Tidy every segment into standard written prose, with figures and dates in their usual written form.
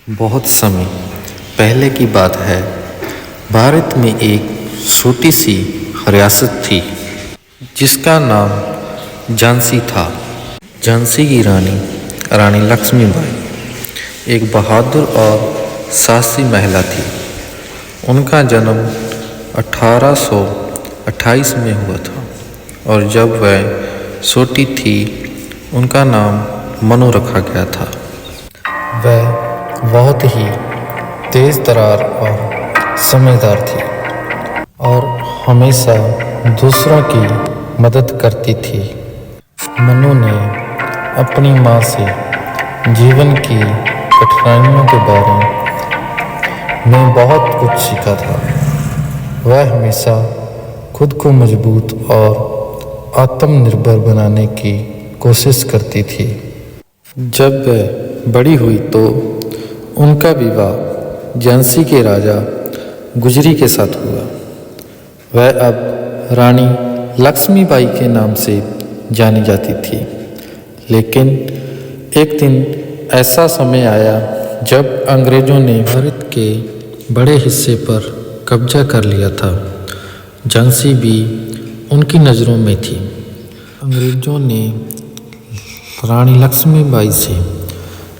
बहुत समय पहले की बात है। भारत में एक छोटी सी रियासत थी जिसका नाम झांसी था। झांसी की रानी लक्ष्मीबाई एक बहादुर और साहसी महिला थी। उनका जन्म 1828 में हुआ था और जब वह छोटी थी उनका नाम मनु रखा गया था। वह बहुत ही तेज तर्रार और समझदार थी और हमेशा दूसरों की मदद करती थी। मनु ने अपनी माँ से जीवन की कठिनाइयों के बारे में बहुत कुछ सीखा था। वह हमेशा खुद को मजबूत और आत्मनिर्भर बनाने की कोशिश करती थी। जब वह बड़ी हुई तो उनका विवाह झांसी के राजा गुजरी के साथ हुआ। वह अब रानी लक्ष्मीबाई के नाम से जानी जाती थी। लेकिन एक दिन ऐसा समय आया जब अंग्रेज़ों ने भारत के बड़े हिस्से पर कब्जा कर लिया था। झांसी भी उनकी नज़रों में थी। अंग्रेज़ों ने रानी लक्ष्मीबाई से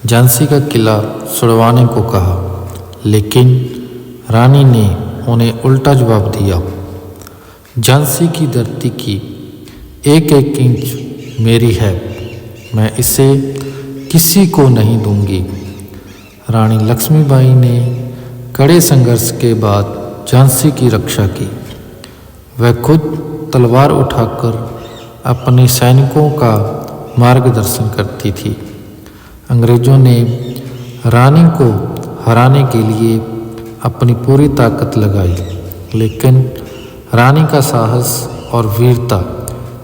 झांसी का किला छुड़वाने को कहा, लेकिन रानी ने उन्हें उल्टा जवाब दिया। झांसी की धरती की एक एक इंच मेरी है, मैं इसे किसी को नहीं दूंगी। रानी लक्ष्मीबाई ने कड़े संघर्ष के बाद झांसी की रक्षा की। वह खुद तलवार उठाकर अपने सैनिकों का मार्गदर्शन करती थी। अंग्रेज़ों ने रानी को हराने के लिए अपनी पूरी ताकत लगाई, लेकिन रानी का साहस और वीरता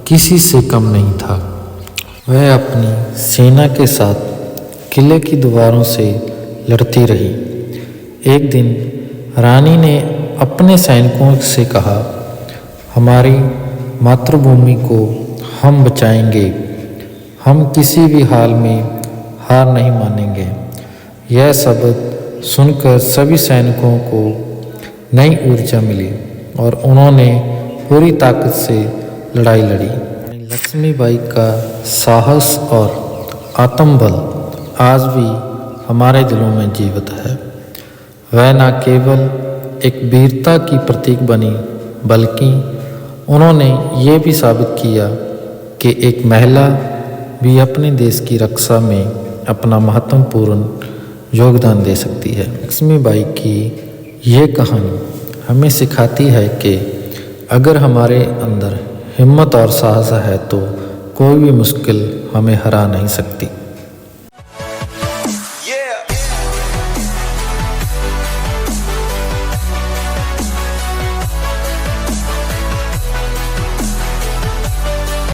किसी से कम नहीं था। वह अपनी सेना के साथ किले की दीवारों से लड़ती रही। एक दिन रानी ने अपने सैनिकों से कहा, हमारी मातृभूमि को हम बचाएंगे, हम किसी भी हाल में हार नहीं मानेंगे। यह शब्द सुनकर सभी सैनिकों को नई ऊर्जा मिली और उन्होंने पूरी ताकत से लड़ाई लड़ी। लक्ष्मीबाई का साहस और आत्मबल आज भी हमारे दिलों में जीवित है। वह न केवल एक वीरता की प्रतीक बनी, बल्कि उन्होंने ये भी साबित किया कि एक महिला भी अपने देश की रक्षा में अपना महत्वपूर्ण योगदान दे सकती है। लक्ष्मीबाई की ये कहानी हमें सिखाती है कि अगर हमारे अंदर हिम्मत और साहस है तो कोई भी मुश्किल हमें हरा नहीं सकती।